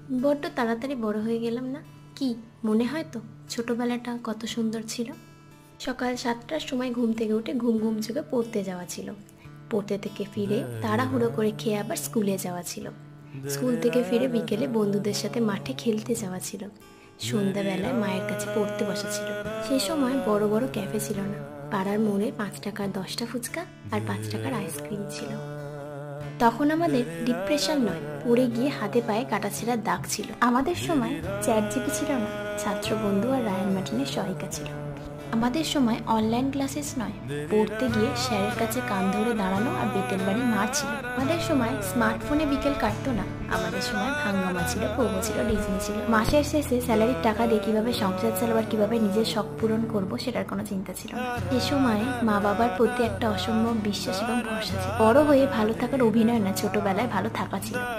বড্ড তাড়াতাড়ি বড় হয়ে গেলাম না? কি মনে হয় তো ছোটবেলাটা কত সুন্দর ছিল। সকাল 7টার সময় ঘুম থেকে উঠে ঘুম ঘুম চোখে পড়তে যাওয়া ছিল। পড়তে থেকে ফিরে তাড়াহুড়ো করে খেয়ে আবার স্কুলে যাওয়া ছিল। স্কুল থেকে ফিরে বিকেলে বন্ধুদের সাথে মাঠে খেলতে যাওয়া ছিল। সন্ধ্যাবেলায় মায়ের কাছে পড়তে বসা ছিল। সেই সময় বড় বড় ক্যাফে ছিল না। পাড়ার মোড়ে 5 টাকার 10টা ফুচকা আর 5 টাকার আইসক্রিম ছিল। তখন আমাদের ডিপ্রেশন নয়, পড়ে গিয়ে হাতে পায়ে কাটাছেঁড়ার দাগ ছিল। আমাদের সময় চ্যাট জিপি ছিল না, ছাত্র বন্ধু আর রায়ান মার্টিনের সহায়িকা ছিল। আমাদের সময় অনলাইন ক্লাসেস নয়, পড়তে গিয়ে স্যারের কাছে কান ধরে দাঁড়ানো আর বেতের বাড়ি মার ছিল। আমাদের সময় স্মার্টফোনে বিকেল কাটতো না। আমাদের সময় হাঙ্গামা ছিল, পোগো ছিল, ডিজনি ছিল। মাসের শেষে স্যালারির টাকা দিয়ে কিভাবে সংসার চালাবার, কিভাবে নিজের শখ পূরণ করবো সেটার কোনো চিন্তা ছিল না। এ সময় মা বাবার প্রতি একটা অসম্ভব বিশ্বাস এবং ভরসা ছিল। বড় হয়ে ভালো থাকার অভিনয় না, ছোটবেলায় ভালো থাকা ছিল।